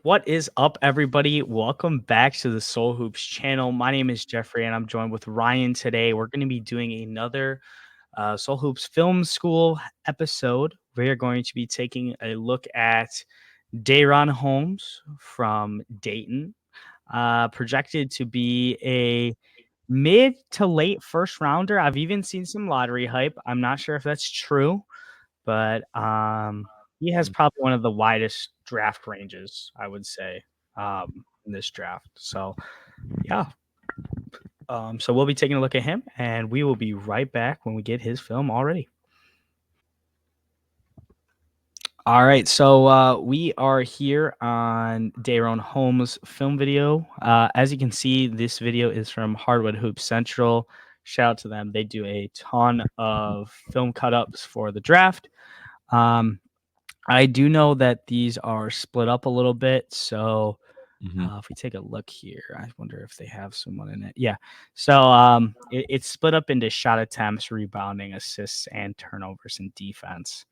What is up, everybody? Welcome back to the Soul Hoops channel. My name is Jeffrey, and I'm joined with Ryan today. We're going to be doing another Soul Hoops Film School episode. We are going to be taking a look at DaRon Holmes from Dayton, projected to be a mid to late first rounder. I've even seen some lottery hype. I'm not sure if that's true, but he has probably one of the widest draft ranges, I would say, in this draft. So, yeah. So we'll be taking a look at him, and we will be right back when we get his film already. All right, so we are here on DaRon Holmes' film video. As you can see, this video is from Hardwood Hoop Central. Shout out to them. They do a ton of film cut-ups for the draft. I do know that these are split up a little bit. So if we take a look here, I wonder if they have someone in it. Yeah. So it's split up into shot attempts, rebounding, assists, and turnovers and defense.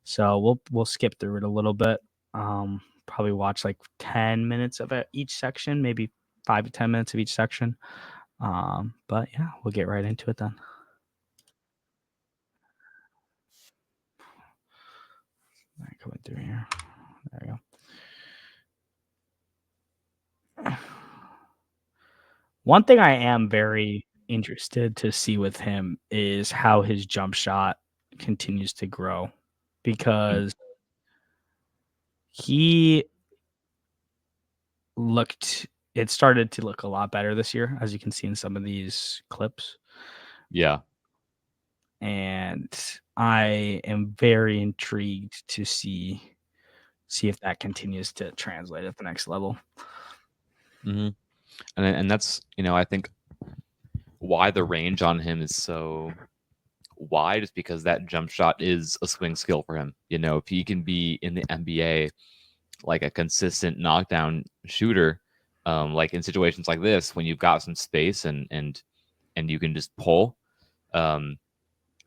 So we'll skip through it a little bit. Probably watch like 10 minutes of it each section, maybe 5 to 10 minutes of each section. But yeah, we'll get right into it then. Coming through here. There we go. One thing I am very interested to see with him is how his jump shot continues to grow, because it started to look a lot better this year, as you can see in some of these clips. Yeah. And I am very intrigued to see if that continues to translate at the next level. And that's, I think why the range on him is so wide is because that jump shot is a swing skill for him. If he can be in the NBA like a consistent knockdown shooter, like in situations like this when you've got some space and you can just pull,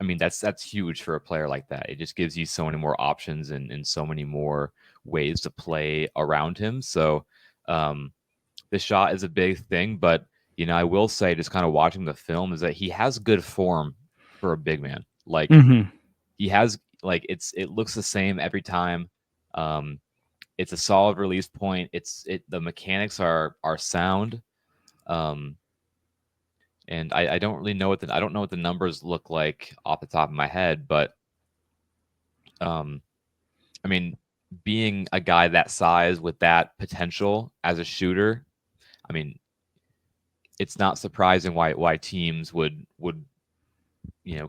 I mean that's huge for a player like that. It just gives you so many more options and so many more ways to play around him. So the shot is a big thing, but I will say, just kind of watching the film, is that he has good form for a big man. Like he has, like it looks the same every time. It's a solid release point. The mechanics are sound. And I don't really know I don't know what the numbers look like off the top of my head, but I mean, being a guy that size with that potential as a shooter, I mean, it's not surprising why teams would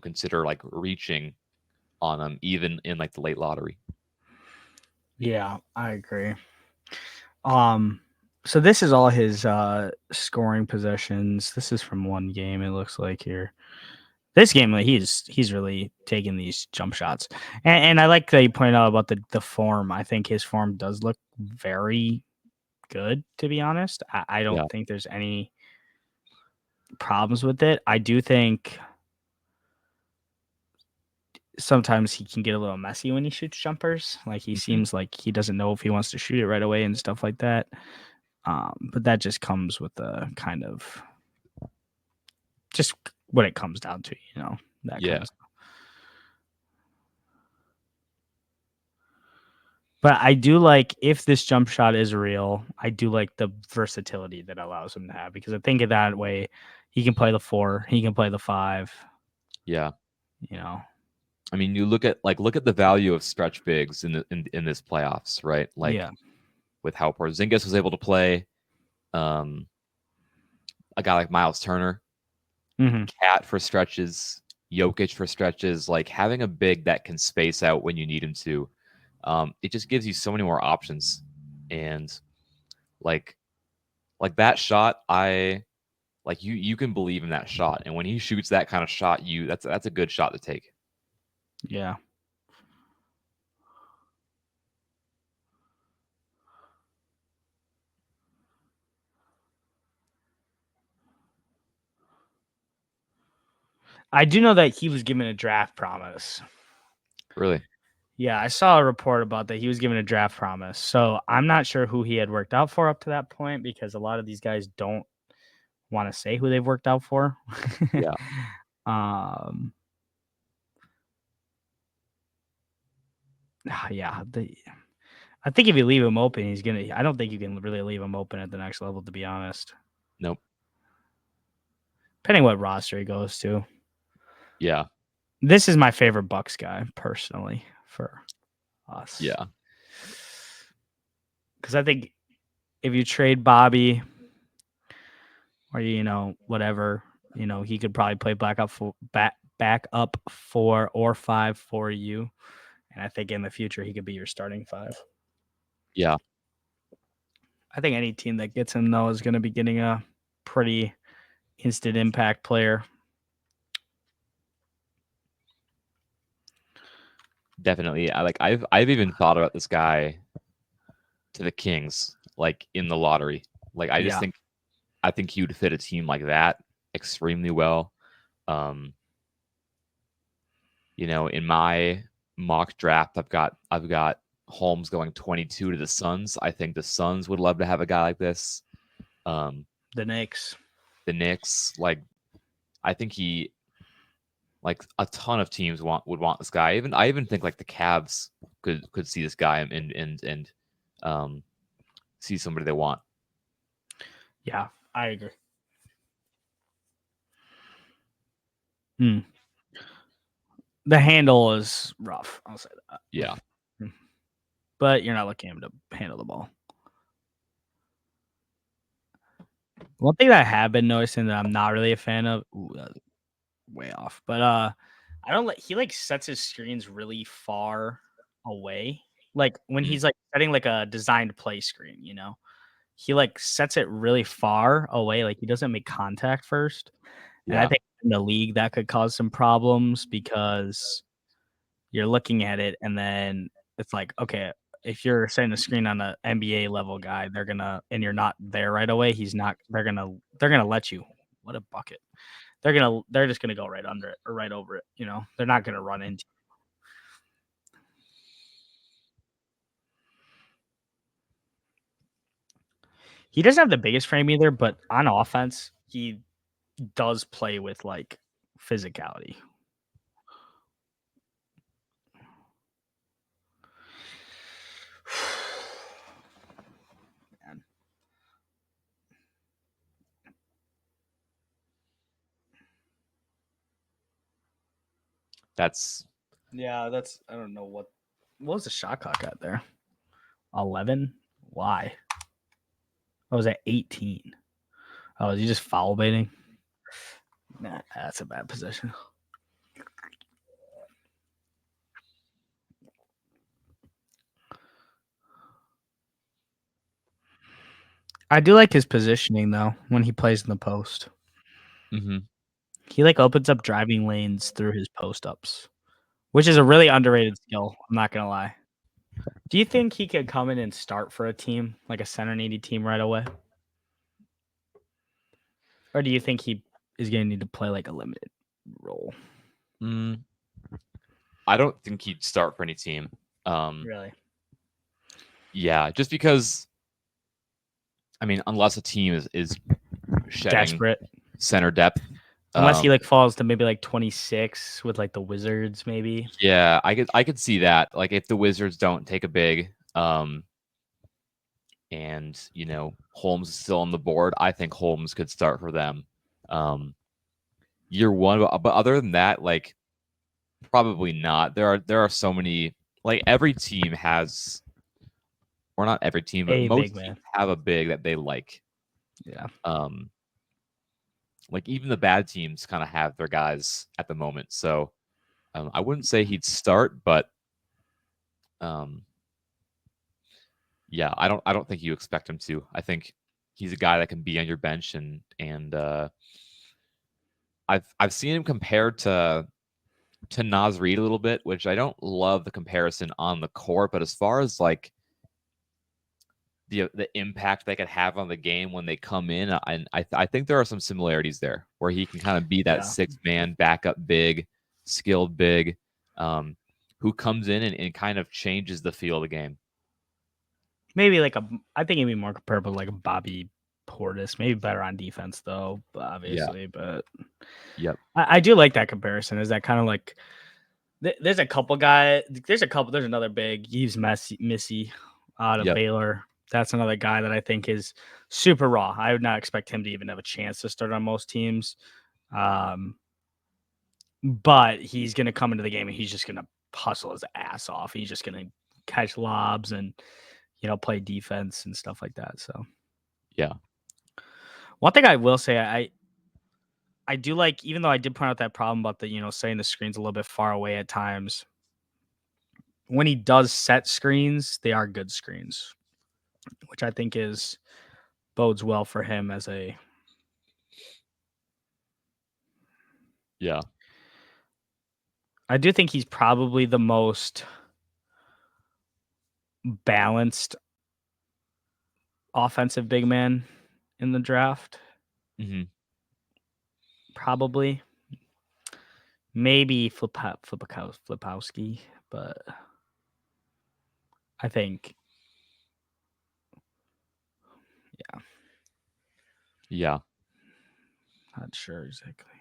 consider like reaching on them even in like the late lottery. Yeah, I agree. So this is all his scoring possessions. This is from one game, it looks like here. This game, like, he's really taking these jump shots. And I like that you pointed out about the form. I think his form does look very good, to be honest. I don't think there's any problems with it. I do think sometimes he can get a little messy when he shoots jumpers. Like, he seems like he doesn't know if he wants to shoot it right away and stuff like that. But that just comes with the kind of just what it comes down to, that kind of stuff. But I do like, if this jump shot is real, I do like the versatility that allows him to have, because I think of that way, he can play the 4, he can play the 5. Yeah. I mean, you look at the value of stretch bigs in this playoffs, right? Like, with how Porzingis was able to play, a guy like Miles Turner, Cat for stretches, Jokic for stretches, like having a big that can space out when you need him to, it just gives you so many more options. And like that shot, you can believe in that shot, and when he shoots that kind of shot, that's a good shot to take. Yeah. I do know that he was given a draft promise. Really? Yeah, I saw a report about that. He was given a draft promise. So I'm not sure who he had worked out for up to that point because a lot of these guys don't want to say who they've worked out for. Yeah, um, yeah, I think if you leave him open, he's gonna. I don't think you can really leave him open at the next level, to be honest. nope. Depending what roster he goes to. Yeah, This is my favorite Bucks guy personally for us. yeah, Because I think if you trade Bobby or whatever, he could probably play back up 4 or 5 for you. And I think in the future he could be your starting 5. yeah. I think any team that gets him though is going to be getting a pretty instant impact player. Definitely. I've even thought about this guy to the Kings, like in the lottery. Like Yeah. I think he would fit a team like that extremely well. Um, in my mock draft, I've got Holmes going 22 to the Suns. I think the Suns would love to have a guy like this. The Knicks. The Knicks, like I think he like a ton of teams would want this guy. I even think like the Cavs could see this guy and see somebody they want. Yeah, I agree. The handle is rough. I'll say that. Yeah. But you're not looking at him to handle the ball. One thing that I have been noticing that I'm not really a fan of, way off, but I don't he like sets his screens really far away. Like when he's like setting like a designed play screen, he like sets it really far away. Like he doesn't make contact first. And I think in the league that could cause some problems because you're looking at it and then it's like, okay, if you're setting the screen on an NBA level guy, and you're not there right away, they're gonna let you. What a bucket. They're just gonna go right under it or right over it. They're not gonna run into. He doesn't have the biggest frame either, but on offense, he does play with like physicality. Man. That's I don't know what was the shot clock at there. 11. Why? I was at 18. Oh, is he just foul baiting? Nah, that's a bad position. I do like his positioning though when he plays in the post. He like opens up driving lanes through his post ups, which is a really underrated skill. I'm not gonna lie. Do you think he could come in and start for a team like a center needy team right away, or do you think he is gonna need to play like a limited role? I don't think he'd start for any team. Really? Yeah, just because. I mean, unless a team is shedding Desperate center depth. Unless he like falls to maybe like 26 with like the Wizards, maybe. Yeah, I could see that. Like if the Wizards don't take a big, and Holmes is still on the board, I think Holmes could start for them. Year one, but other than that, like probably not. There are so many. Like every team has, or not every team, but most teams have a big that they like. Yeah. Like even the bad teams kind of have their guys at the moment. So I wouldn't say he'd start, but yeah, I don't think you expect him to. I think he's a guy that can be on your bench and I've seen him compared to Naz Reid a little bit, which I don't love the comparison on the court, but as far as like the impact they could have on the game when they come in, I think there are some similarities there where he can kind of be that 6-man backup big, skilled big, who who comes in and kind of changes the feel of the game. Maybe I think it'd be more comparable to like a Bobby Portis. Maybe better on defense though, obviously. But Yep. I do like that comparison. Is that kind of like there's a couple guys. There's another big Yves Missy out of Yep. Baylor. That's another guy that I think is super raw. I would not expect him to even have a chance to start on most teams. But he's going to come into the game and he's just going to hustle his ass off. He's just going to catch lobs and, play defense and stuff like that. So, yeah. One thing I will say, I do like, even though I did point out that problem about the, setting the screens a little bit far away at times, when he does set screens, they are good screens, which I think bodes well for him as a. Yeah. I do think he's probably the most balanced offensive big man in the draft. Mm-hmm. Probably. Maybe Flipowski, but I think, yeah. Yeah. Not sure exactly.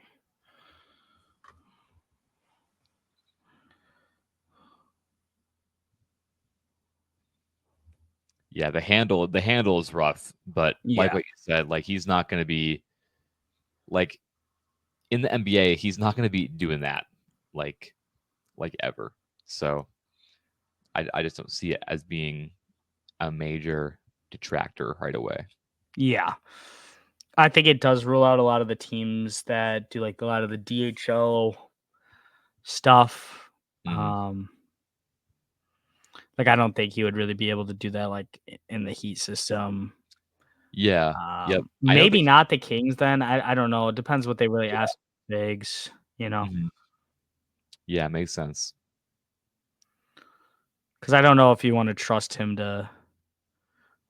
Yeah, the handle is rough, but like Yeah. what you said, like he's not going to be like in the NBA, he's not going to be doing that like ever. So I just don't see it as being a major detractor right away. Yeah. I think it does rule out a lot of the teams that do like a lot of the DHO stuff. Mm-hmm. Like I don't think he would really be able to do that like in the Heat system. Yeah. Yep. I know Maybe that. not the Kings then. I don't know. It depends what they really Yeah. ask bigs, Mm-hmm. Yeah, makes sense. Because I don't know if you want to trust him to.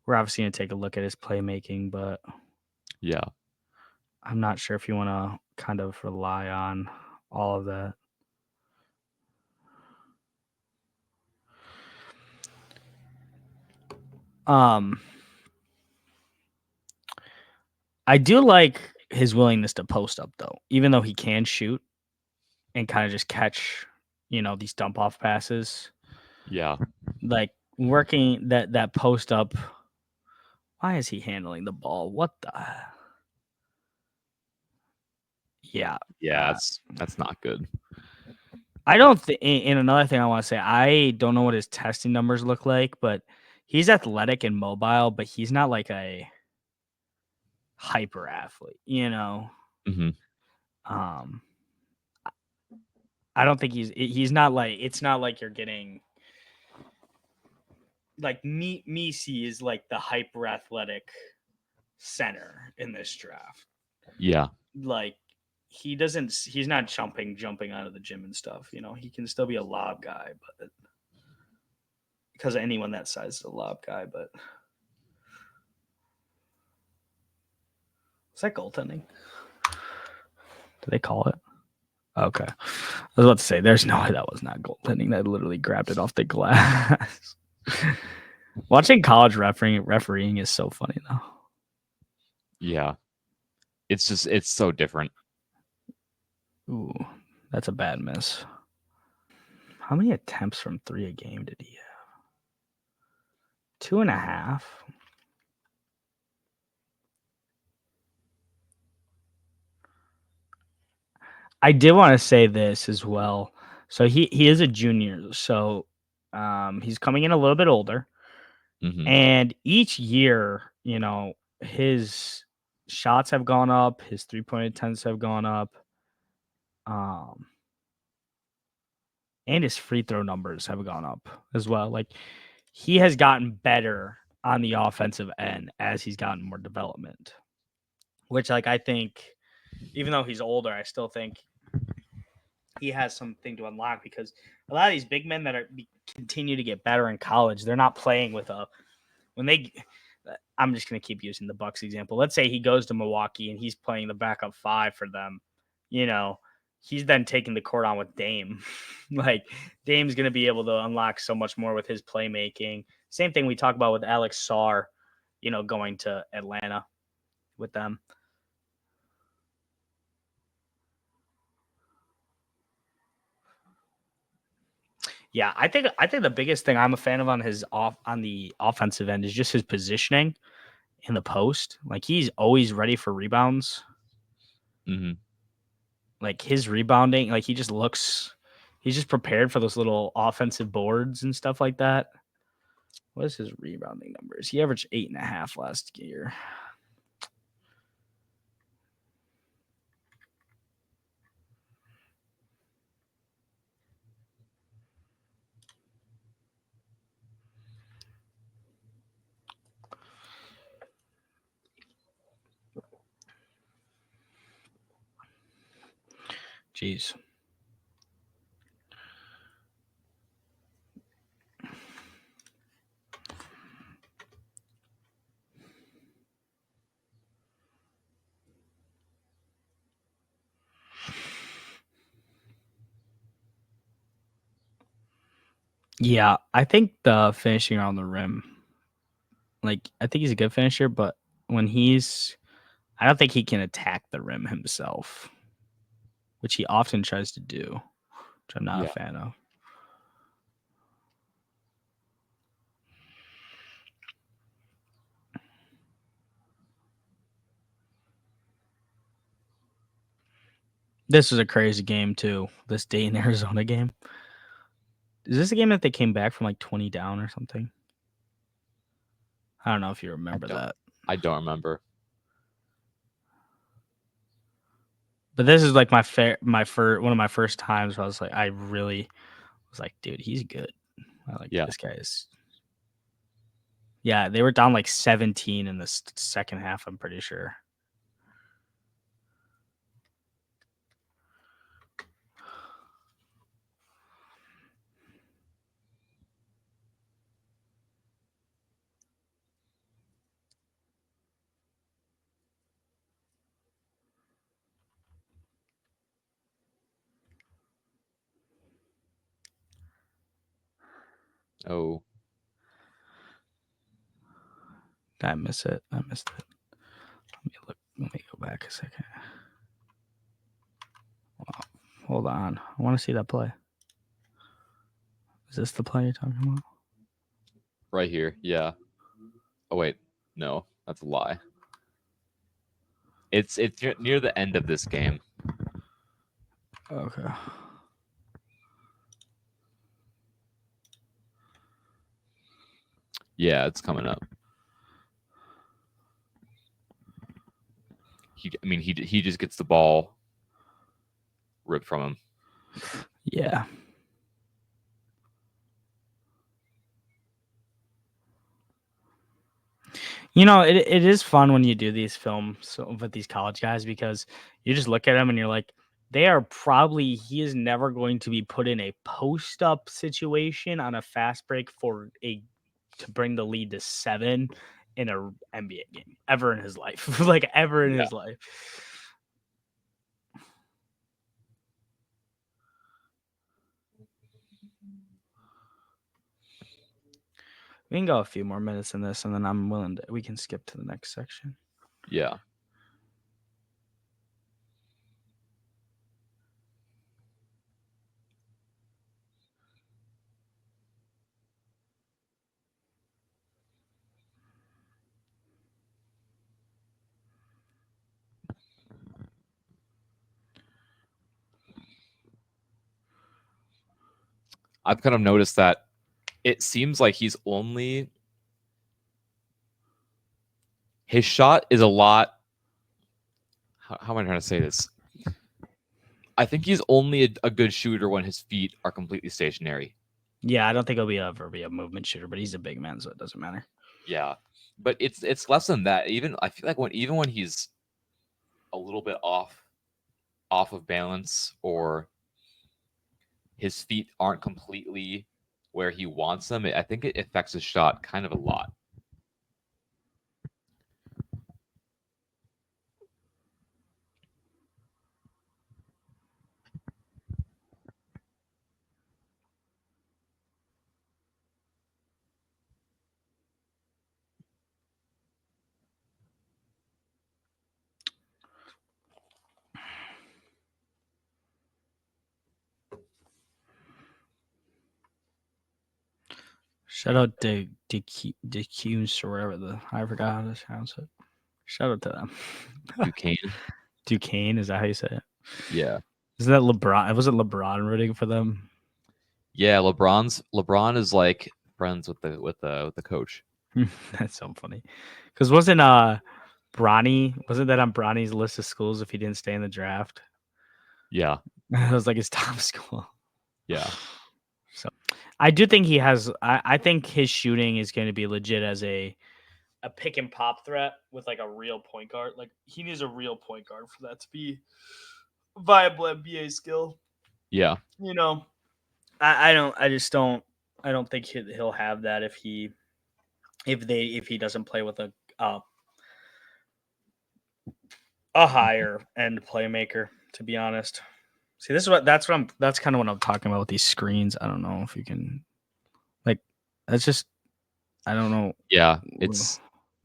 We're obviously going to take a look at his playmaking, but Yeah. I'm not sure if you want to kind of rely on all of that. I do like his willingness to post up though, even though he can shoot and kind of just catch, these dump off passes. Yeah. Like working that post up. Why is he handling the ball? What the? Yeah. Yeah, that's not good. I don't think. And another thing I want to say, I don't know what his testing numbers look like, but he's athletic and mobile, but he's not like a hyper athlete, Mm-hmm. I don't think he's not like, it's not like you're getting like Misi is like the hyper athletic center in this draft. Yeah. Like he's not jumping out of the gym and stuff, he can still be a lob guy, but because anyone that size is a lob guy, but is that goaltending? Do they call it? Okay. I was about to say, there's no way that was not goaltending. That literally grabbed it off the glass. Watching college refereeing is so funny, though. Yeah. It's so different. Ooh, that's a bad miss. How many attempts from 3 a game did he have? 2.5. I did want to say this as well. So he is a junior. So he's coming in a little bit older. Mm-hmm. And each year, his shots have gone up, his 3-point attempts have gone up. And his free throw numbers have gone up as well. Like he has gotten better on the offensive end as he's gotten more development. Which I think, even though he's older, I still think he has something to unlock, because a lot of these big men that continue to get better in college, they're not playing with I'm just going to keep using the Bucks example. Let's say he goes to Milwaukee and he's playing the backup 5 for them. he's then taking the court on with Dame. Like Dame's going to be able to unlock so much more with his playmaking. Same thing we talk about with Alex Sarr, going to Atlanta with them. Yeah, I think the biggest thing I'm a fan of on the offensive end is just his positioning in the post. Like he's always ready for rebounds. Mm-hmm. Like his rebounding, like he's just prepared for those little offensive boards and stuff like that. What is his rebounding numbers? He averaged 8.5 last year. Jeez. Yeah, I think the finishing around the rim, like I think he's a good finisher, but I don't think he can attack the rim himself, which he often tries to do, which I'm not a Yeah. fan of. This was a crazy game too. This Dayton Arizona game. Is this a game that they came back from like 20 down or something? I don't know if you remember that. I don't remember. But this is like one of my first times where I was like, I really was like, dude, he's good. I like Yeah. this guy is. Yeah, they were down like 17 in the second half. I'm pretty sure. Oh. I miss it. I missed it. Let me look. Let me go back a second. Wow. Hold on. I want to see that play. Is this the play you're talking about? Right here. Yeah. Oh wait. No, that's a lie. It's near the end of this game. Okay. Yeah, it's coming up. He just gets the ball ripped from him. Yeah. It is fun when you do these films with these college guys because you just look at them and you're like, he is never going to be put in a post up situation on a fast break to bring the lead to 7 in a NBA game ever in his life, like ever in his life. We can go a few more minutes in this, and then we can skip to the next section. Yeah. I've kind of noticed that it seems like his shot is a lot. How am I trying to say this? I think he's only a good shooter when his feet are completely stationary. Yeah, I don't think he'll ever be a movement shooter, but he's a big man, so it doesn't matter. Yeah, but it's less than that. Even I feel like when he's a little bit off of balance, or his feet aren't completely where he wants them, I think it affects his shot kind of a lot. Shout out to DeCuse or whatever I forgot how to pronounce it. Shout out to them. Duquesne. Duquesne, is that how you say it? Yeah. Isn't that LeBron? Was it LeBron rooting for them? Yeah, LeBron is like friends with the coach. That's so funny. Because wasn't that on Bronny's list of schools if he didn't stay in the draft? Yeah. That was like his top school. Yeah. So I do think he has. I think his shooting is going to be legit as a pick and pop threat with like a real point guard. Like he needs a real point guard for that to be viable NBA skill. Yeah. You know, I don't. I just don't. I don't think he'll have that if he doesn't play with a higher end playmaker. To be honest, see, that's kind of what I'm talking about with these screens. I don't know if you can like. That's just I don't know. Yeah.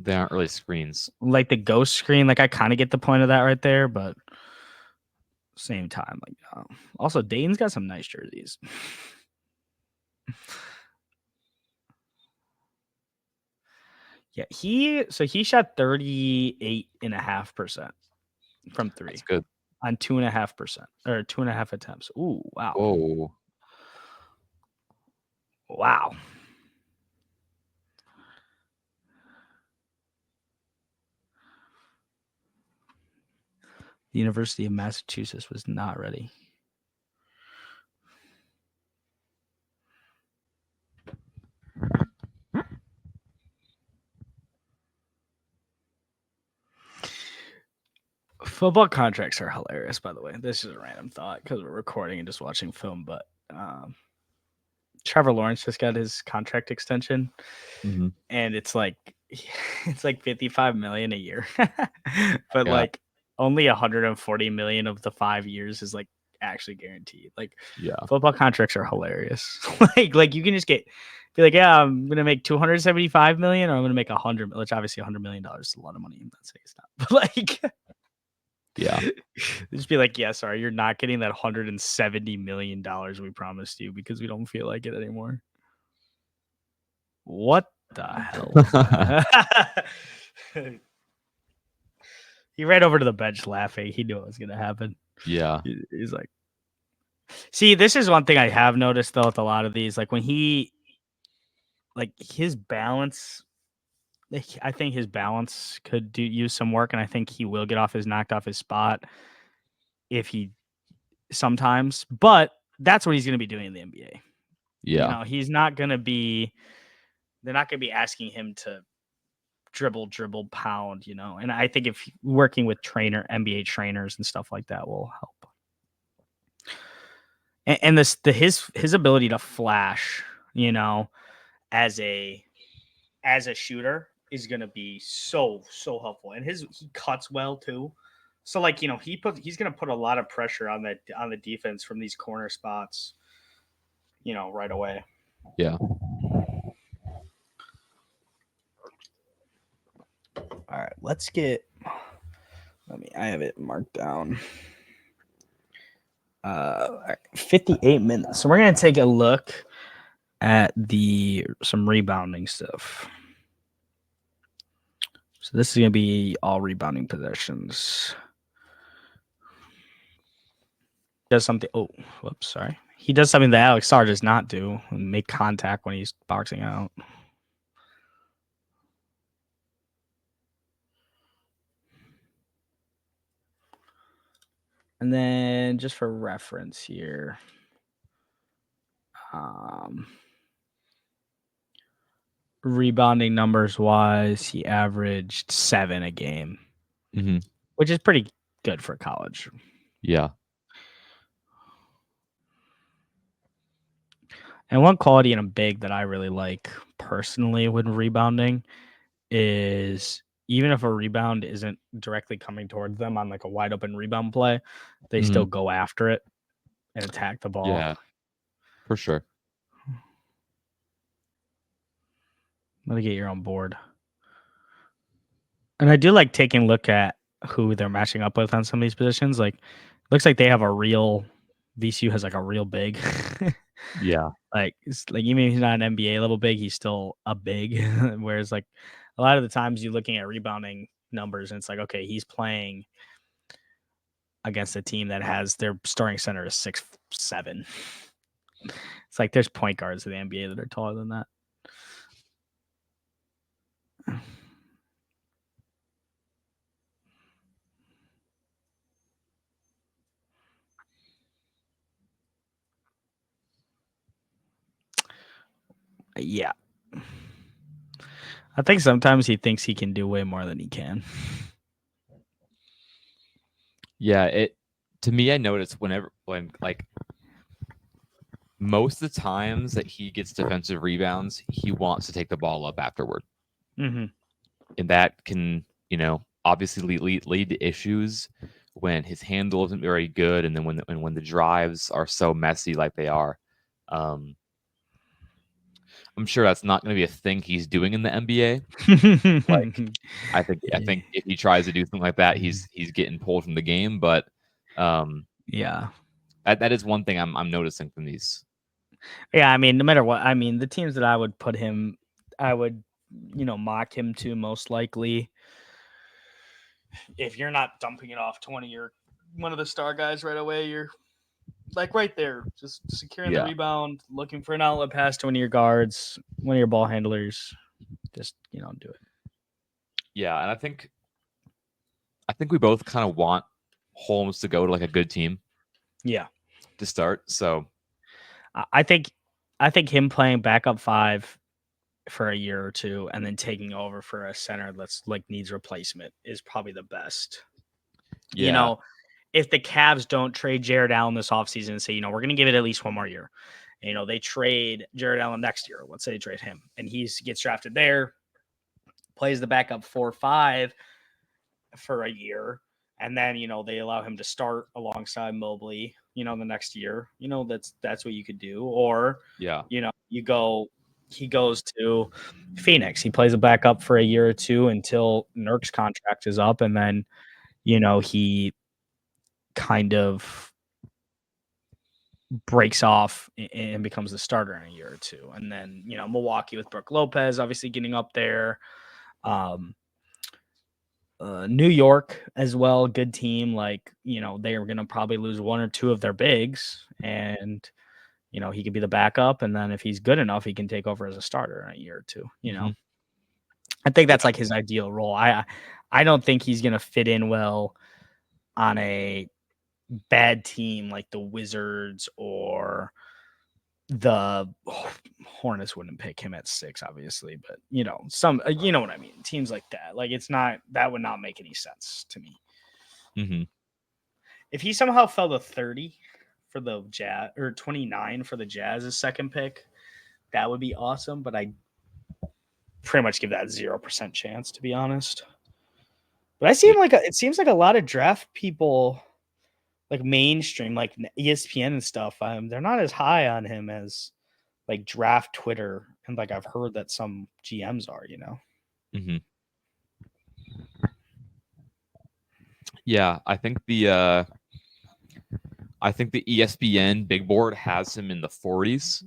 They aren't really screens. Like the ghost screen. Like I kind of get the point of that right there, but same time, like also Dayton's got some nice jerseys. Yeah, he shot 38.5% from three That's good. on 2.5% or 2.5 attempts. Ooh, wow. Whoa. Wow. The University of Massachusetts was not ready. Football contracts are hilarious, by the way. This is a random thought because we're recording and just watching film, but Trevor Lawrence just got his contract extension, and it's like 55 million a year, but Yeah. like only 140 million of the 5 years is like actually guaranteed. Like, Yeah. football contracts are hilarious. like you can just be like, yeah, I'm gonna make 275 million, or I'm gonna make 100, which obviously $100 is a lot of money. I'm not saying it's not, but like, Yeah. just be like, yeah, sorry, you're not getting that $170 million we promised you because we don't feel like it anymore. What the hell was that? He ran over to the bench laughing. He knew it was going to happen. Yeah. He's like, see, this is one thing I have noticed though with a lot of these. Like when his balance, I think his balance could use some work, and I think he will get knocked off his spot if he sometimes. But that's what he's going to be doing in the NBA. Yeah. You know, he's not going to be. They're not going to be asking him to dribble, pound. You know, and I think if working with NBA trainers and stuff like that will help. And his ability to flash, you know, as a shooter is going to be so helpful, and he cuts well too. So like, you know, he's going to put a lot of pressure on the defense from these corner spots, you know, right away. Yeah. All right, I have it marked down. 58 minutes. So we're going to take a look at some rebounding stuff. So this is going to be all rebounding possessions. Does something. Oh, whoops, sorry. He does something that Alex Sarr does not do, and make contact when he's boxing out. And then just for reference here, rebounding numbers wise, he averaged 7 a game, which is pretty good for college. Yeah. And one quality in a big that I really like personally when rebounding is even if a rebound isn't directly coming towards them on like a wide open rebound play, they still go after it and attack the ball. Yeah, for sure. Let me get you on board. And I do like taking a look at who they're matching up with on some of these positions. Like, looks like they have VCU has like a real big. Yeah. Like, it's like even if he's not an NBA level big, he's still a big. Whereas like a lot of the times you're looking at rebounding numbers and it's like, okay, he's playing against a team that has their starting center is 6'7". It's like there's point guards in the NBA that are taller than that. Yeah. I think sometimes he thinks he can do way more than he can. Yeah, to me, I notice when like most of the times that he gets defensive rebounds, he wants to take the ball up afterward. Mm-hmm. And that can, obviously lead to issues when his handle isn't very good, and then when the drives are so messy like they are. I'm sure that's not going to be a thing he's doing in the NBA. Like, I think if he tries to do something like that, he's getting pulled from the game. But yeah, that is one thing I'm noticing from these. Yeah, I mean, no matter what, I mean, the teams that I would put him, I would, mock him to most likely. If you're not dumping it off to one of the star guys right away, you're like right there, just securing the Yeah. rebound, looking for an outlet pass to one of your guards, one of your ball handlers. Just do it. Yeah, and I think we both kind of want Holmes to go to like a good team. Yeah, to start. So I think him playing backup 5 for a year or two and then taking over for a center that's like needs replacement is probably the best. yeah, If the Cavs don't trade Jared Allen this offseason and say, we're going to give it at least one more year, they trade Jared Allen next year. Let's say they trade him and he gets drafted there, plays the backup 4-5 for a year. And then, they allow him to start alongside Mobley, the next year, that's what you could do. Or, yeah, he goes to Phoenix. He plays a backup for a year or two until Nurk's contract is up. And then, he kind of breaks off and becomes the starter in a year or two. And then, Milwaukee with Brook Lopez obviously getting up there. New York as well, good team. Like, they are going to probably lose one or two of their bigs. And, he could be the backup. And then if he's good enough, he can take over as a starter in a year or two. I think that's like his ideal role. I don't think he's going to fit in well on a bad team like the Wizards or the Hornets. Wouldn't pick him at 6, obviously, but some, you know what I mean? Teams like that, like that would not make any sense to me. Mm-hmm. If he somehow fell to 30 for the Jazz or 29 for the Jazz's second pick, that would be awesome. But I pretty much give that 0% chance, to be honest. But it seems like a lot of draft people, like mainstream, like ESPN and stuff, they're not as high on him as like draft Twitter, and like I've heard that some GMs are. Mm-hmm. Yeah, I think the ESPN big board has him in the 40s,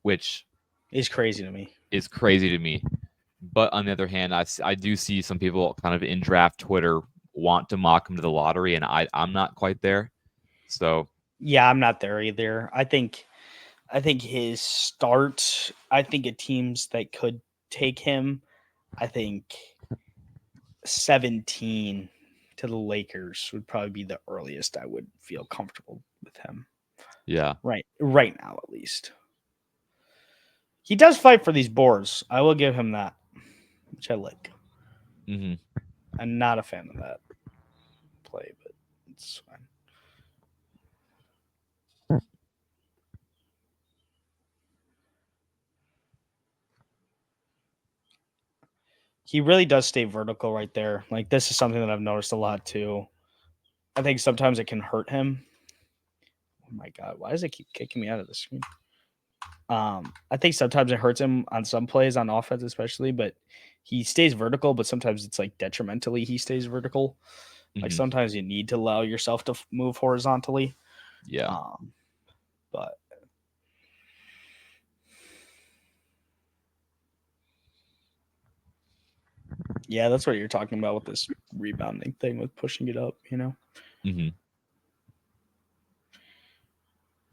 which is crazy to me. But on the other hand, I do see some people kind of in draft Twitter want to mock him to the lottery, and I'm not quite there. So yeah, I'm not there either. I think his start. I think at teams that could take him. I think 17 to the Lakers would probably be the earliest I would feel comfortable with him. yeah, right now at least. He does fight for these boards. I will give him that, which I like. mm-hmm. I'm not a fan of that play, but it's fine. He really does stay vertical right there. Like, this is something that I've noticed a lot too. I think sometimes it can hurt him. Oh my God, why does it keep kicking me out of the screen? I think sometimes it hurts him on some plays on offense, especially, but he stays vertical, but sometimes it's like detrimentally he stays vertical. Like sometimes you need to allow yourself to move horizontally. Yeah. But Yeah, that's what you're talking about with this rebounding thing with pushing it up, you know? Mm-hmm.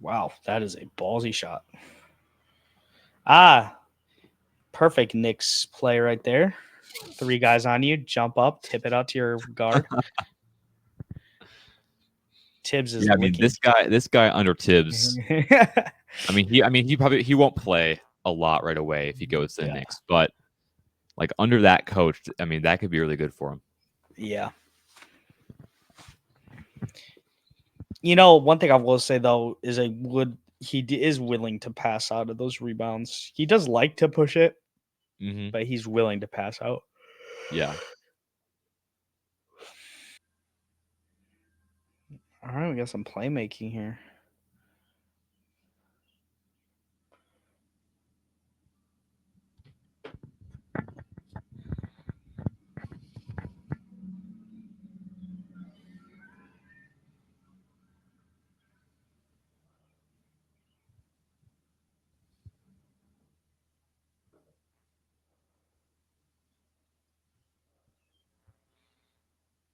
Wow, that is a ballsy shot. Ah, perfect Knicks play right there. 3 guys on you, jump up, tip it out to your guard. Tibbs is Yeah, I mean licking. this guy under Tibbs. He won't play a lot right away if he goes to the Yeah. Knicks, but like under that coach, I mean that could be really good for him. Yeah. You know, one thing I will say though is is willing to pass out of those rebounds. He does like to push it, Mm-hmm. but he's willing to pass out. Yeah. All right, we got some playmaking here.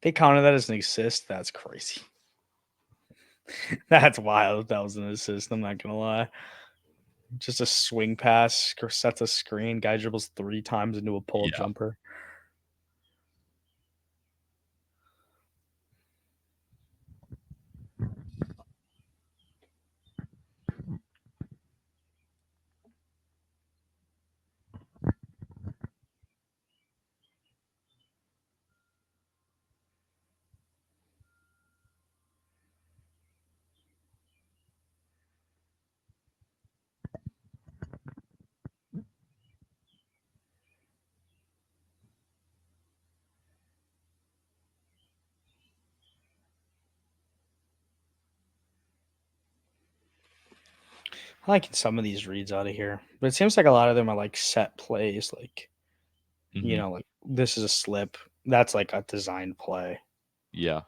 They counted that as an assist. That's crazy. That's wild. That was an assist. I'm not gonna lie. Just a swing pass, sets a screen. Guy dribbles 3 times into a pull-up Yeah. jumper. I like some of these reads out of here, but it seems like a lot of them are like set plays. Like, Mm-hmm. like this is a slip. That's like a designed play. Yeah.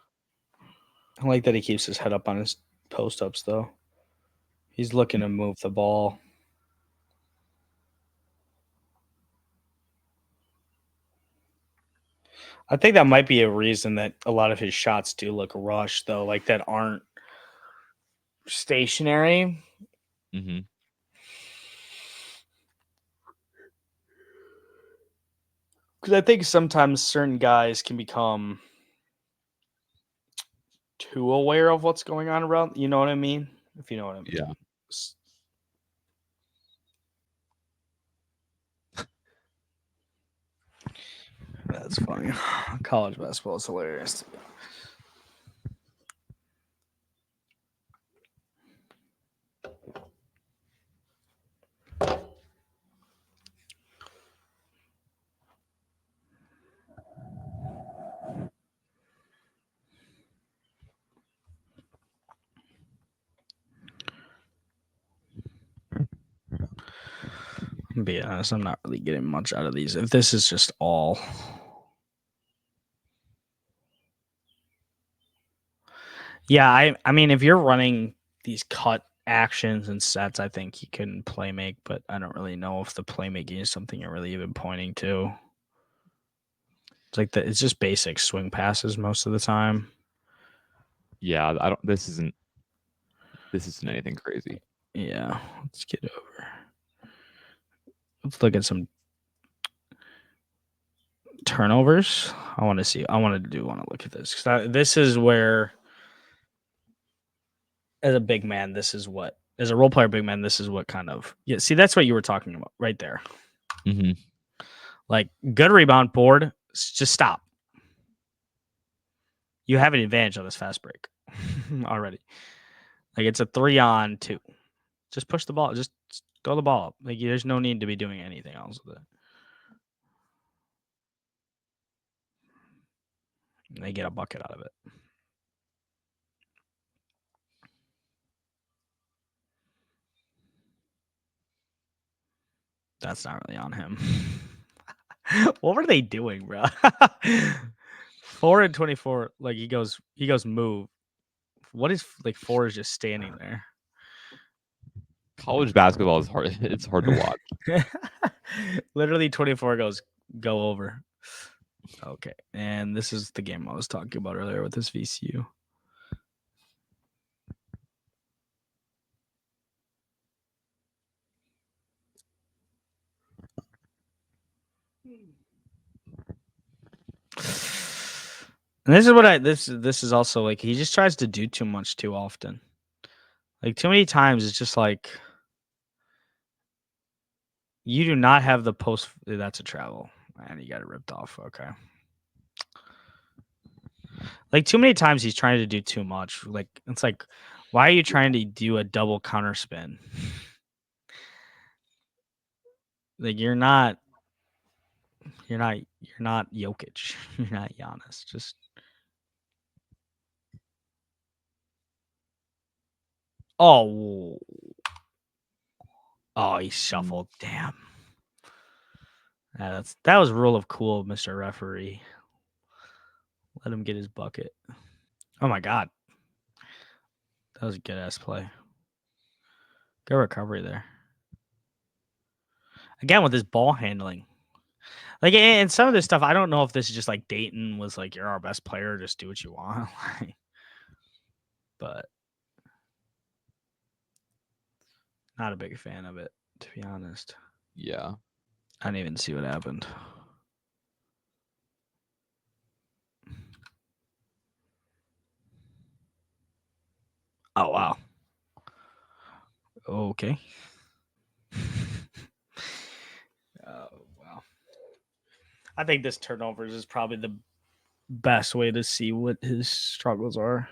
I like that he keeps his head up on his post ups though. He's looking to move the ball. I think that might be a reason that a lot of his shots do look rushed though, like that aren't stationary. Mm-hmm. Because I think sometimes certain guys can become too aware of what's going on around. You know what I mean? If you know what I mean. Yeah. That's funny. College basketball is hilarious. Be honest, I'm not really getting much out of these. If this is just all, yeah, I mean, if you're running these cut actions and sets, I think he can play make, but I don't really know if the playmaking is something you're really even pointing to. It's like it's just basic swing passes most of the time. Yeah. I don't. This isn't anything crazy. Yeah, let's get over. Let's look at some turnovers. I want to see. I want to look at this because this is where, as a big man, this is what, as a role player big man, this is what kind of, yeah. See, that's what you were talking about right there. Mm-hmm. Like good rebound board, just stop. You have an advantage on this fast break already. Like it's a 3-on-2. Just push the ball. Just go the ball up. Like there's no need to be doing anything else with it. And they get a bucket out of it. That's not really on him. What were they doing, bro? 4 and 24. Like he goes move. What is like 4 is just standing there. College basketball is hard. It's hard to watch. Literally 24 goes go over. Okay, and this is the game I was talking about earlier with this VCU. And this is what this is also like he just tries to do too much too often. Like too many times it's just like you do not have the post that's a travel. And you got it ripped off. Okay. Like too many times he's trying to do too much. Like it's like why are you trying to do a double counter spin? Like you're not Jokic. You're not Giannis. Just oh he shuffled. Damn. Yeah, that was rule of cool, Mr. Referee. Let him get his bucket. Oh my god. That was a good ass play. Good recovery there. Again with his ball handling. Like and some of this stuff, I don't know if this is just like Dayton was like, you're our best player, just do what you want. But not a big fan of it, to be honest. Yeah. I didn't even see what happened. Oh wow. Okay. Oh wow. I think this turnovers is probably the best way to see what his struggles are.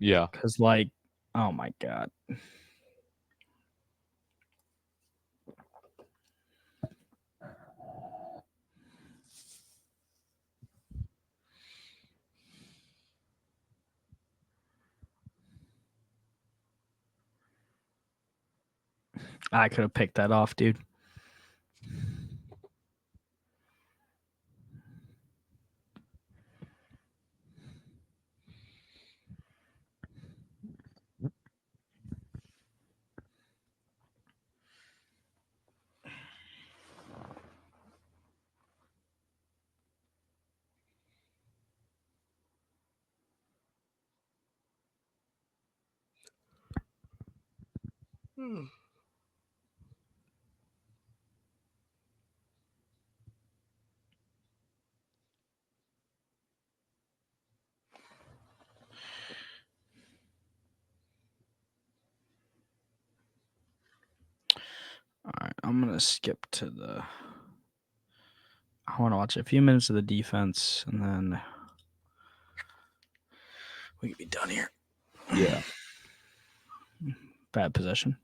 Yeah. Cause like, oh my god. I could have picked that off, dude. All right, I'm gonna skip to the. I want to watch a few minutes of the defense, and then we can be done here. Yeah. Bad possession.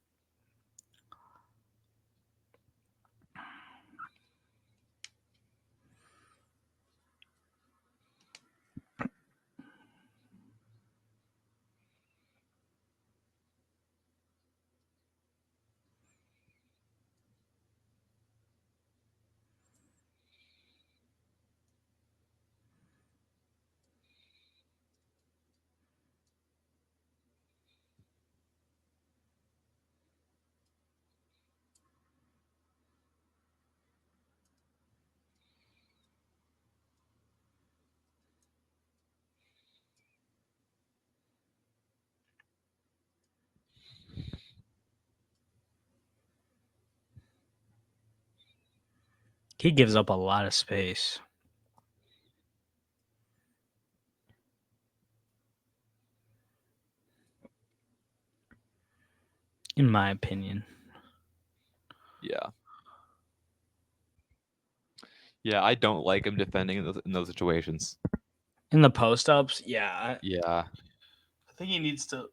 He gives up a lot of space. In my opinion. Yeah. Yeah, I don't like him defending in those situations. In the post ups, yeah. Yeah. I think he needs to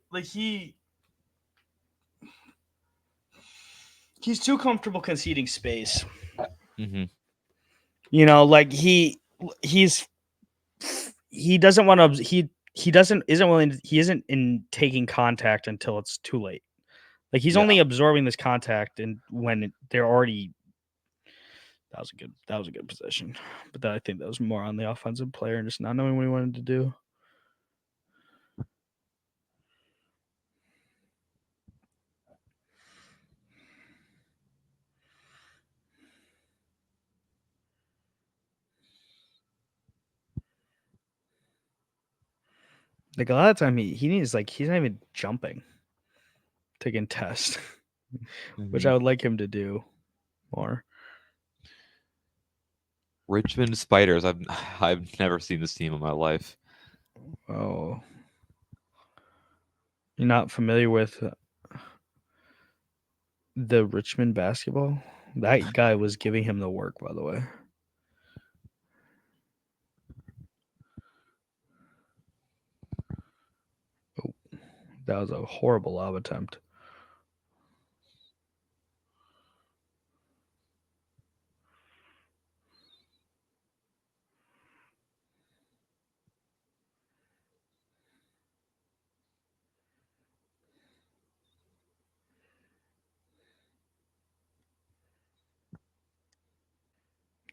he's too comfortable conceding space. Mm-hmm. You know, like he doesn't want to he doesn't isn't willing to, he isn't in taking contact until it's too late. Like he's Yeah. only absorbing this contact and when they're already that was a good position. But I think that was more on the offensive player and just not knowing what he wanted to do. Like a lot of time he needs like he's not even jumping to contest, which I Mhm. would like him to do more. Richmond Spiders. I've never seen this team in my life. Oh, you're not familiar with the Richmond basketball? That guy was giving him the work, by the way. Oh, that was a horrible lob attempt.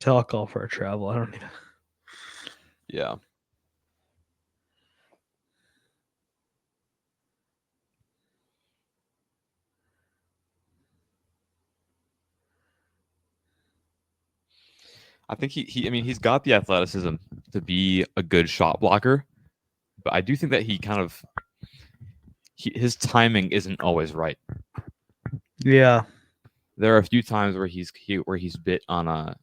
Tell a call for a travel. I don't even. Yeah. I think I mean, he's got the athleticism to be a good shot blocker, but I do think that he kind of his timing isn't always right. Yeah, There are a few times where he's bit on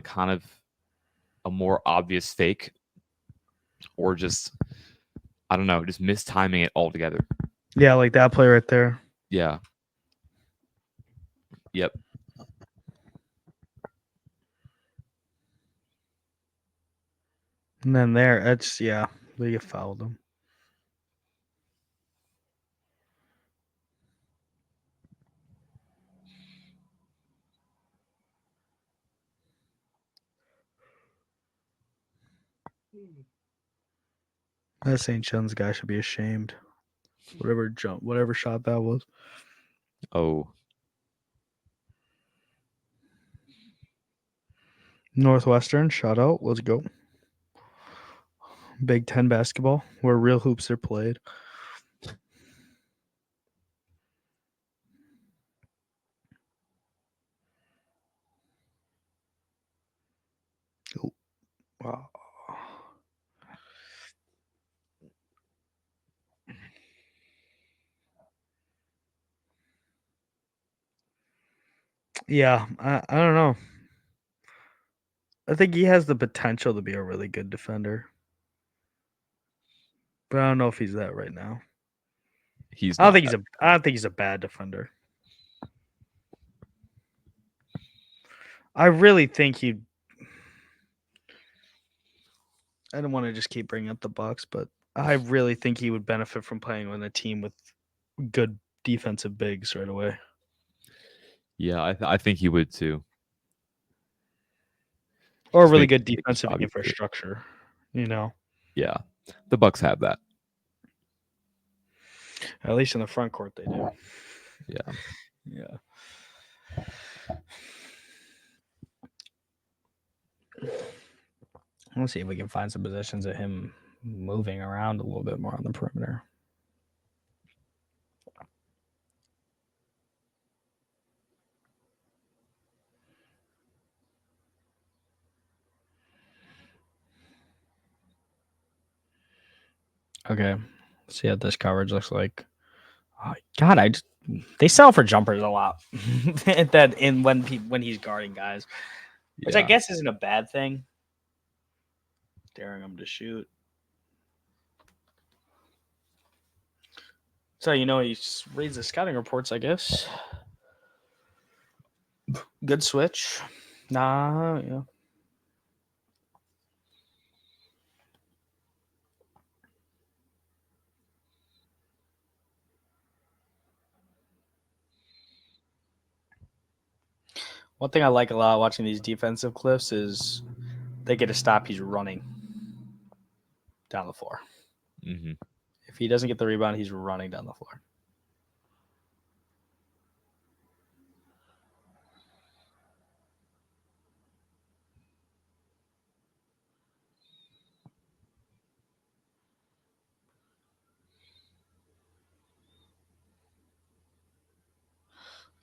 kind of a more obvious fake, or just I don't know, just mistiming it altogether. yeah, like that play right there. Yeah. Yep. And then there, it's yeah, they fouled him. That St. John's guy should be ashamed. Whatever shot that was. Oh. Northwestern, shout out. Let's go. Big Ten basketball, where real hoops are played. Oh, wow. Yeah, I don't know. I think he has the potential to be a really good defender, but I don't know if he's that right now. He's I don't not think he's that. a. I don't think he's a bad defender. I really think he. I don't want to just keep bringing up the Bucks, but I really think he would benefit from playing on a team with good defensive bigs right away, Yeah, I think he would too. or a Just really make good his defensive job easier. infrastructure. You know, Yeah. The Bucks have that. at least in the front court they do. Yeah. Yeah. Let's see if we can find some positions of him moving around a little bit more on the perimeter. Okay. Let's see what this coverage looks like. Oh, God, they sell for jumpers a lot. That in when he's guarding guys, which I Yeah. guess isn't a bad thing. Daring him to shoot. So he reads the scouting reports, I guess. Good switch. Nah, yeah. One thing I like a lot watching these defensive clips is they get a stop. He's running down the floor. Hmm. If he doesn't get the rebound, he's running down the floor.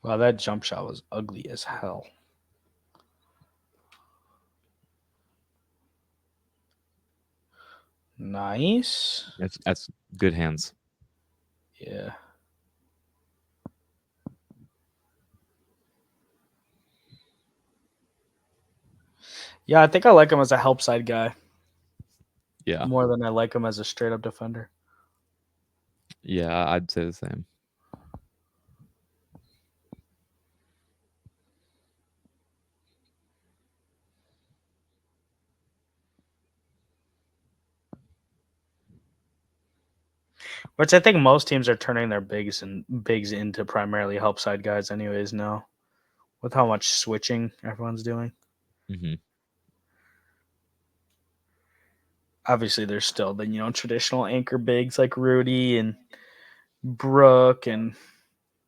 Wow, that jump shot was ugly as hell. Nice. That's good hands. Yeah. Yeah, I think I like him as a help side guy Yeah. more than I like him as a straight up defender. Yeah, I'd say the same. Which I think most teams are turning their bigs into primarily help side guys anyways now. With how much switching everyone's doing. Hmm. Obviously there's still the, traditional anchor bigs like Rudy and Brooke and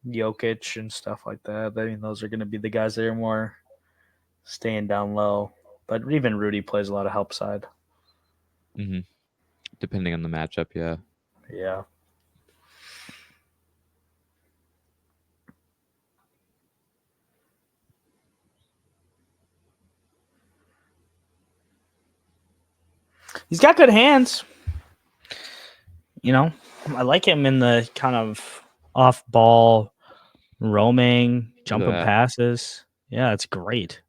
Jokic and stuff like that. I mean, those are going to be the guys that are more staying down low. But even Rudy plays a lot of help side. Hmm. Depending on the matchup, yeah. Yeah. He's got good hands. I like him in the kind of off ball roaming, Look at jumping that. passes. Yeah, it's great.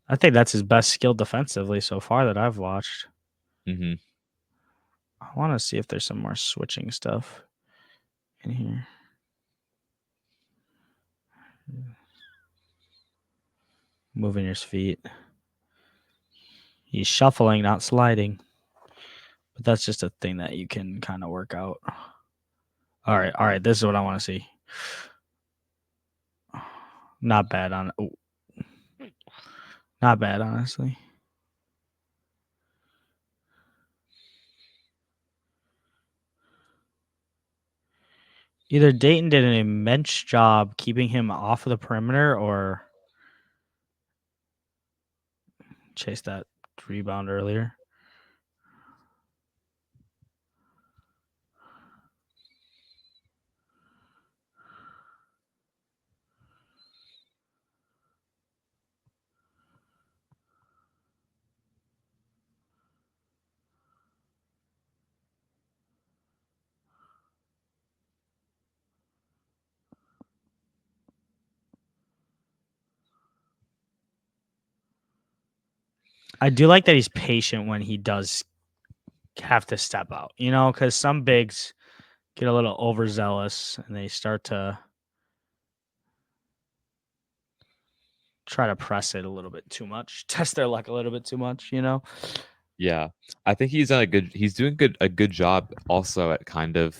I think that's his best skill defensively so far that I've watched. Hmm. I want to see if there's some more switching stuff in here. Moving his feet. He's shuffling, not sliding. But that's just a thing that you can kind of work out. All right. This is what I want to see. Not bad on. Ooh. Not bad, honestly. Either Dayton did an immense job keeping him off of the perimeter or chased that rebound earlier. I do like that he's patient when he does have to step out, because some bigs get a little overzealous and they start to try to press it a little bit too much, test their luck a little bit too much. Yeah. I think he's doing a good job also at kind of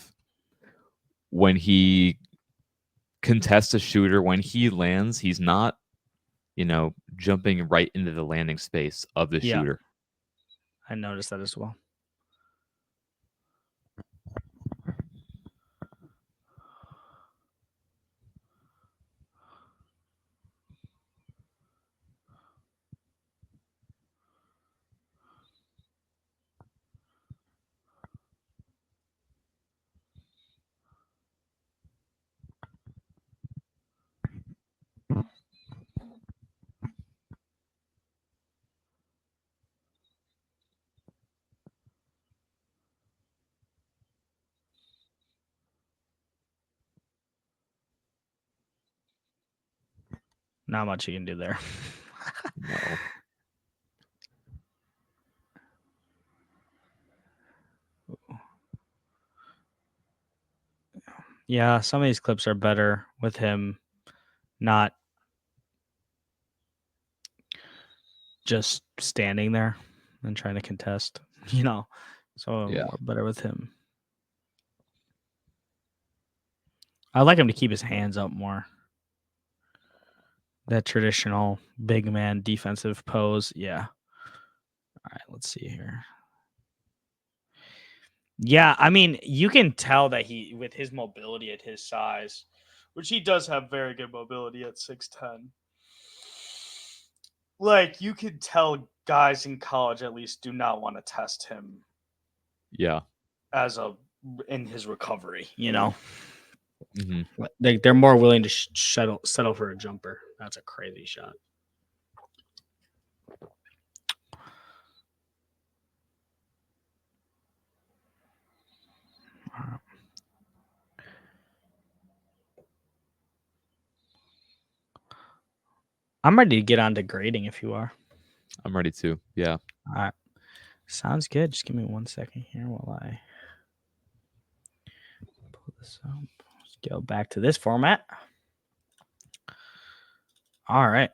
when he contests a shooter, when he lands, he's not, jumping right into the landing space of the Yeah, shooter. I noticed that as well. Not much you can do there. No. Yeah, some of these clips are better with him not just standing there and trying to contest, So Yeah. more better with him. I like him to keep his hands up more. That traditional big man defensive pose. Yeah. All right, let's see here. Yeah, I mean, you can tell that he, with his mobility at his size, which he does have very good mobility at 6'10". Like, you could tell guys in college at least do not want to test him Yeah. as in his recovery, Hmm. They're more willing to settle for a jumper. That's a crazy shot. I'm ready to get on to grading if you are. I'm ready to. Yeah. All right. Sounds good. Just give me 1 second here while I pull this up. Let's go back to this format. All right.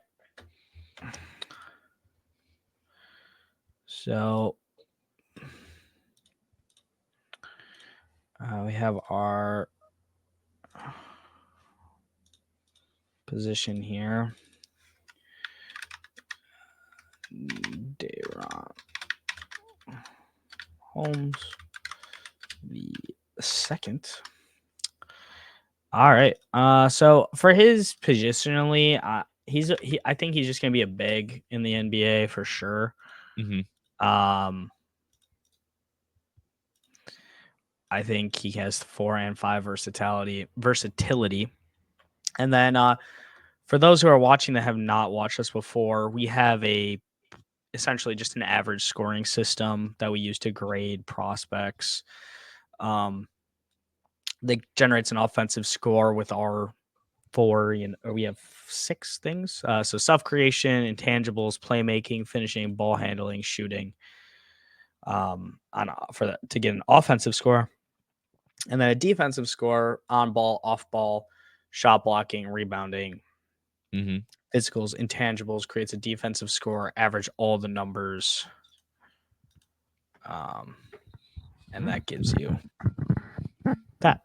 So we have our position here. DaRon Holmes the second. All right. So for his positionally, I think he's just gonna be a big in the NBA for sure. Mm-hmm. I think he has 4 and 5 versatility. And then for those who are watching that have not watched us before, we have essentially just an average scoring system that we use to grade prospects. That generates an offensive score with our 4, we have 6 things. So self-creation, intangibles, playmaking, finishing, ball handling, shooting. To get an offensive score, and then a defensive score: on ball, off ball, shot blocking, rebounding, Mm-hmm. physicals, intangibles. Creates a defensive score. Average all the numbers, and that gives you that.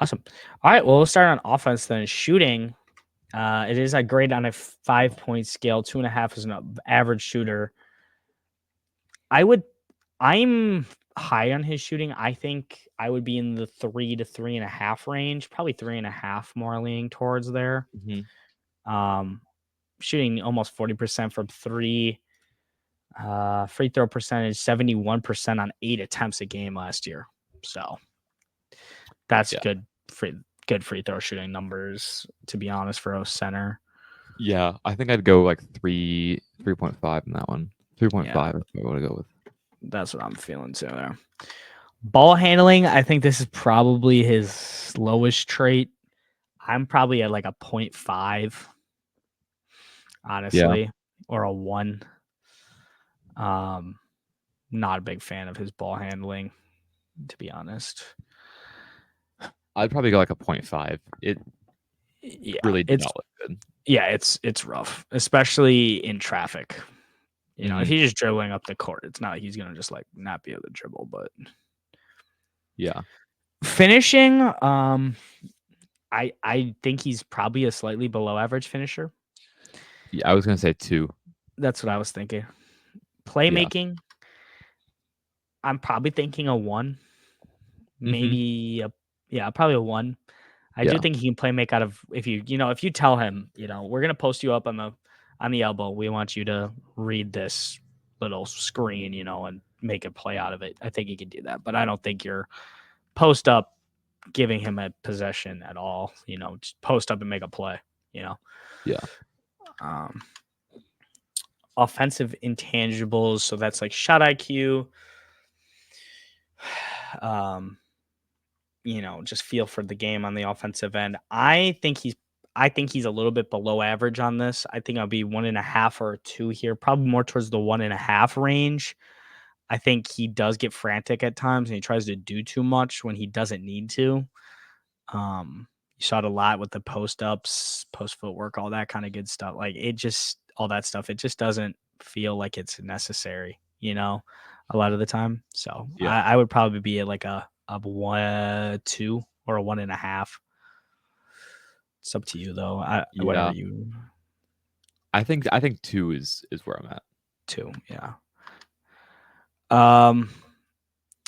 Awesome. All right. Well, we'll start on offense then. Shooting. It is a grade on a 5-point scale. 2.5 is an average shooter. I'm high on his shooting. I think I would be in the 3 to 3.5 range, probably 3.5 more leaning towards there. Mm-hmm. Shooting almost 40% from 3. Free throw percentage 71% on 8 attempts a game last year. So that's Yeah. good free throw shooting numbers, to be honest, for a center. Yeah. I think I'd go like 3.5 in that one. 3.5 Yeah, if I want to go with. that's what I'm feeling too there. Ball handling, I think this is probably his lowest trait. I'm probably at like a 0.5, Yeah. honestly, or a 1. Not a big fan of his ball handling, to be honest. I'd probably go like a 0.5. It Yeah, really did not look good. it's rough, especially in traffic. Mm-hmm. If he's just dribbling up the court, it's not like he's gonna just like not be able to dribble. But Yeah. finishing, I think he's probably a slightly below average finisher. Yeah. I was gonna say 2. That's what I was thinking. Yeah. Playmaking, I'm probably thinking a 1, Mm-hmm. maybe probably a 1. I do Yeah. think he can play make out of if you tell him, we're gonna post you up on the elbow. We want you to read this little screen, and make a play out of it. I think he can do that, but I don't think you're post up giving him a possession at all. Just post up and make a play. You know, Yeah. um, Offensive intangibles. So that's like shot IQ. Um, just feel for the game on the offensive end. I think he's a little bit below average on this. I think I'll be 1.5 or 2 here, probably more towards the 1.5 range. I think he does get frantic at times and he tries to do too much when he doesn't need to. You saw it a lot with the post ups, post footwork, all that kind of good stuff. Like all that stuff. It just doesn't feel like it's necessary, a lot of the time. So Yeah. I would probably be at like a 1, 2, or a 1.5. It's up to you though. Whatever Yeah. you I think 2 is where I'm at. 2. Yeah. Um,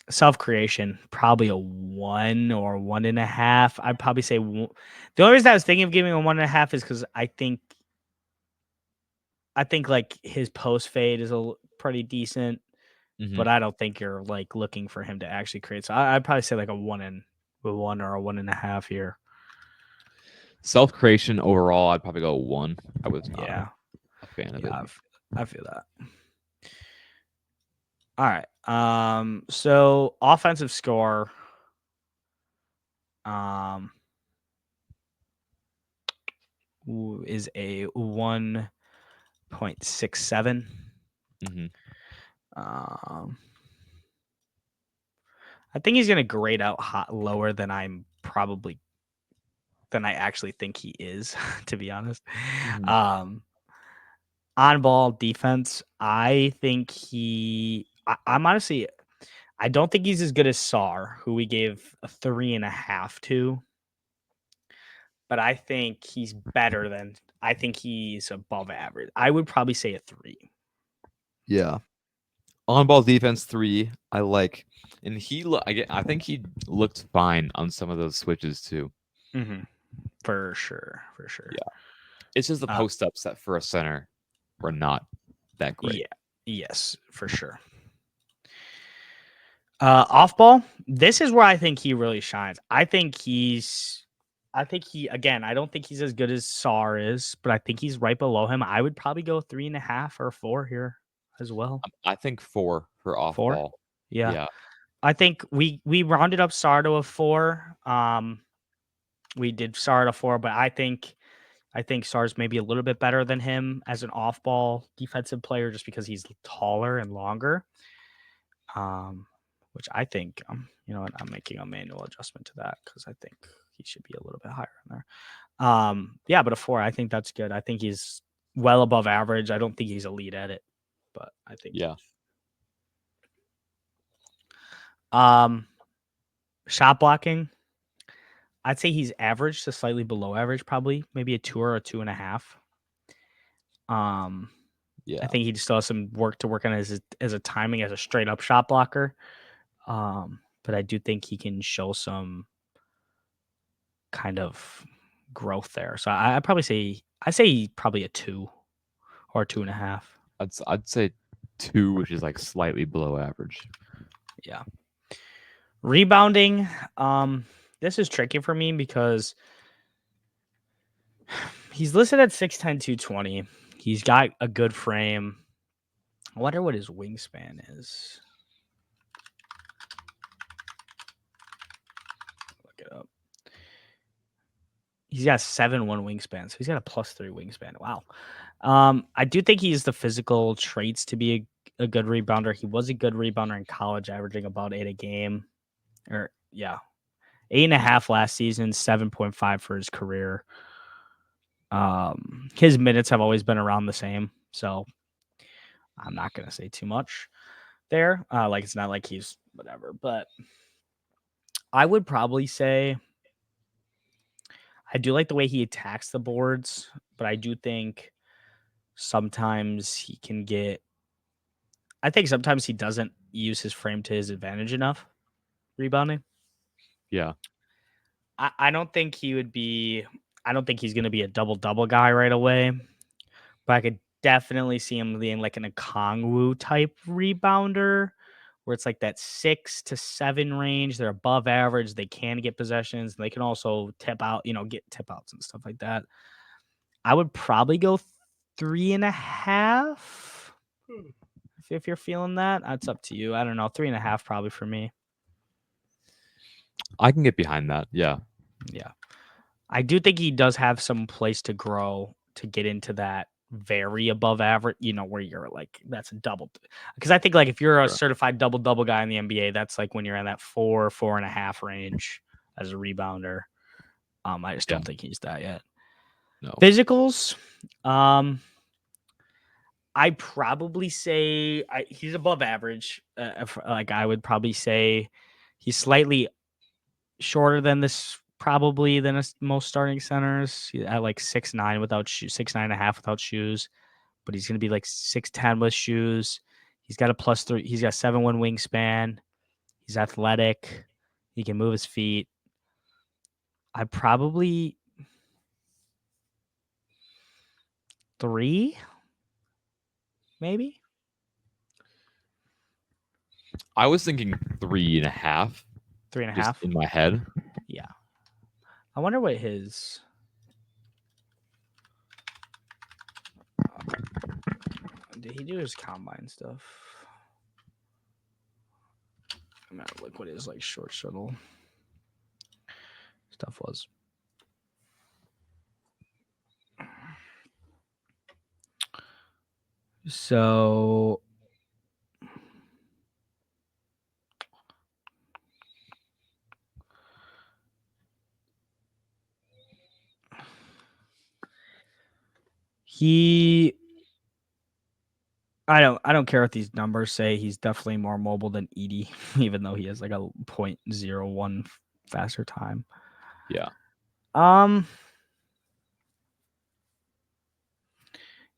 Self creation, probably a 1 or 1.5. I'd probably say the only reason I was thinking of giving a 1.5 is because I think like his post fade is pretty decent, Mm-hmm. but I don't think you're like looking for him to actually create. So I'd probably say like a 1 or a 1.5 here. Self creation overall, I'd probably go 1. I was not Yeah, a fan of it. yeah, I feel that. All right. So offensive score. Um, is a 1.67. Hmm. Um, I think he's gonna grade out lower than I actually think he is, to be honest. Hmm. Um, on ball defense, I think I'm honestly, I don't think he's as good as Sar, who we gave a 3.5 to, but I think he's better than, I think he's above average. I would probably say a 3. Yeah. On ball defense 3, I like, and I think he looked fine on some of those switches too. Mm-hmm. For sure. For sure. Yeah. It's just the Uh, post ups that for a center were not that great. yeah. Yes, for sure. Off ball, this is where I think he really shines. I think he, again, I don't think he's as good as Sar is, but I think he's right below him. I would probably go 3.5 or 4 here as well. I think 4 for off 4? ball. Yeah. Yeah. I think we rounded up Sar to a 4. We did Sar to 4, but I think Sar's maybe a little bit better than him as an off ball defensive player just because he's taller and longer. Which I think, you know what, I'm making a manual adjustment to that because I think he should be a little bit higher in there. Yeah, but a 4, I think that's good. I think he's well above average. I don't think he's elite at it, but I think Yeah. um shot blocking. I'd say he's average to slightly below average, probably maybe a 2 or a 2.5. Um, I Yeah. think he still has some work to work on as a timing as a straight up shot blocker. But I do think he can show some kind of growth there. So I probably say probably a 2 or 2.5. I'd say 2, which is like slightly below average. Yeah. Rebounding. This is tricky for me because he's listed at 6'10", 220. He's got a good frame. I wonder what his wingspan is. Look it up. He's got 7'1" wingspan, so he's got a +3 wingspan. Wow. I do think he has the physical traits to be a good rebounder. He was a good rebounder in college, averaging about 8 a game. Or yeah, 8.5 last season, 7.5 for his career. His minutes have always been around the same, so I'm not gonna say too much there. Like it's not like he's whatever, but I would probably say I do like the way he attacks the boards, but I do think sometimes he can get. I think sometimes he doesn't use his frame to his advantage enough rebounding. Yeah. I don't think he would be. I don't think he's going to be a double double guy right away, but I could definitely see him being like an Okongwu type rebounder, where it's like that 6 to 7 range. They're above average. They can get possessions. And they can also tip out. Get tip outs and stuff like that. I would probably go 3.5. If you're feeling that, that's up to you. I don't know. 3.5 probably for me. I can get behind that. Yeah. Yeah. I do think he does have some place to grow to get into that very above average, where you're like, that's a double. Because I think like if you're a Sure. certified double double guy in the NBA, that's like when you're in that 4.5 range as a rebounder. I just Yeah. don't think he's that yet. No. Physicals. I probably say he's above average. Like I would probably say he's slightly shorter than this, probably than most starting centers. At like 6'9" without shoes, 6'9.5" without shoes, but he's gonna be like 6'10" with shoes. He's got a +3. He's got 7'1" wingspan. He's athletic. He can move his feet. I probably 3, maybe I was thinking 3.5, three and a just half. in my head. Yeah, I wonder what his. Did he do his combine stuff? I'm gonna look what his like short shuttle stuff was. So he I don't care what these numbers say. He's definitely more mobile than Edie, even though he has like a 0.01 faster time. Yeah. Um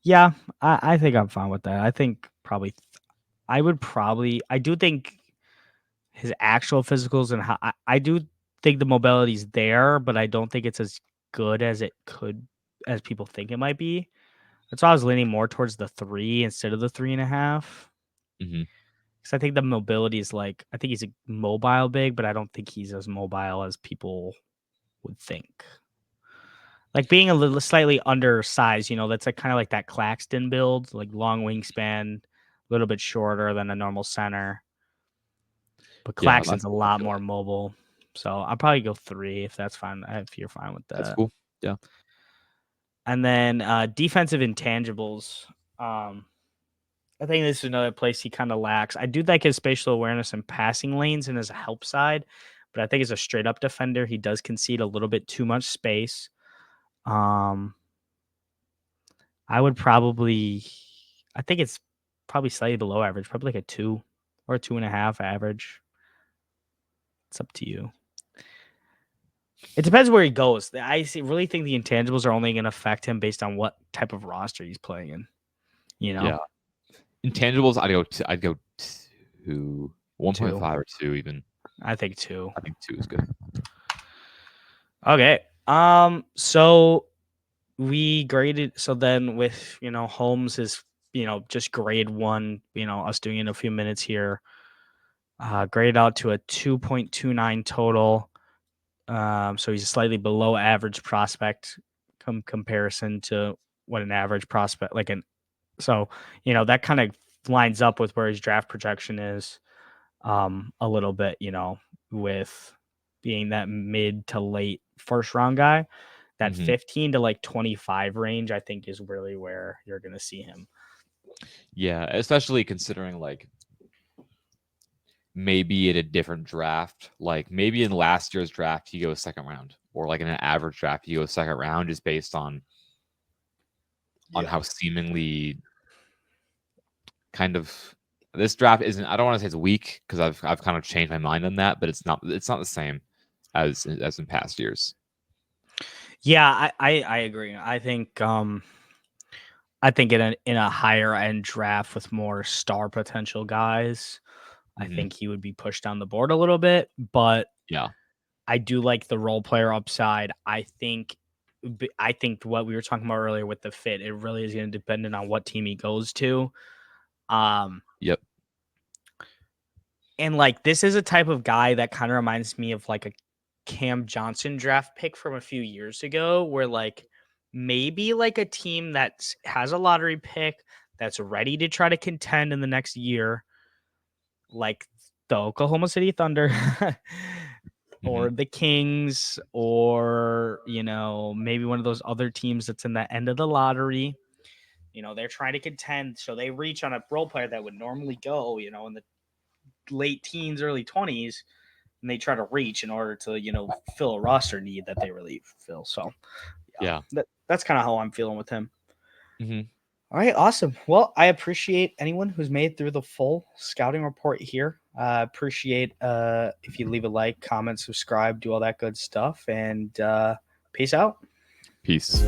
yeah, I think I'm fine with that. I think probably I do think his actual physicals and how I do think the mobility's there, but I don't think it's as good as it could as people think it might be. That's why I was leaning more towards the 3 instead of the 3.5. Hmm. Because I think the mobility is like I think he's a mobile big, but I don't think he's as mobile as people would think. Like being a little slightly undersized, that's like kind of like that Claxton build, like long wingspan, a little bit shorter than a normal center. But Yeah, Claxton's that's a cool. I lot feel more like mobile. So I'll probably go 3 if that's fine. If you're fine with that's that. cool. Yeah. And then defensive intangibles. I think this is another place he kind of lacks. I do like his spatial awareness and passing lanes and his help side, but I think as a straight up defender, he does concede a little bit too much space. Um, I would probably, I think it's probably slightly below average, probably like a 2 or a 2.5 average. It's up to you. It depends where he goes. Really think the intangibles are only going to affect him based on what type of roster he's playing in. You know, Yeah. Intangibles, I'd go 2, 1.5 2. or 2 even. I think 2. I think 2 is good. Okay. So we graded. So then with Holmes is just grade 1. Us doing it in a few minutes here. Graded out to a 2.29 total. So he's slightly below average prospect comparison to what an average prospect like an. So that kind of lines up with where his draft projection is, a little bit. With being that mid to late first round guy, that Hmm. 15 to like 25 range, I think is really where you're gonna see him. Yeah, especially considering like maybe in a different draft, like maybe in last year's draft he goes second round, or like in an average draft he goes second round, just based on Yeah. how seemingly kind of this draft isn't. I don't want to say it's weak because I've kind of changed my mind on that, but it's not the same as in past years. Yeah, I agree. I think in a higher end draft with more star potential guys, I Hmm. think he would be pushed down the board a little bit, but Yeah. I do like the role player upside. I think what we were talking about earlier with the fit, it really is going to depend on what team he goes to. Um, Yep. and like this is a type of guy that kind of reminds me of like a Cam Johnson draft pick from a few years ago, where like maybe like a team that has a lottery pick that's ready to try to contend in the next year, like the Oklahoma City Thunder Hmm. or the Kings, or maybe one of those other teams that's in the end of the lottery. They're trying to contend, so they reach on a role player that would normally go, in the late teens, early 20s, and they try to reach in order to fill a roster need that they really fill. So yeah, Yeah. that's kind of how I'm feeling with him. Hmm. All right, awesome. Well, I appreciate anyone who's made through the full scouting report here. Appreciate if you leave a like, comment, subscribe, do all that good stuff, and peace out. Peace.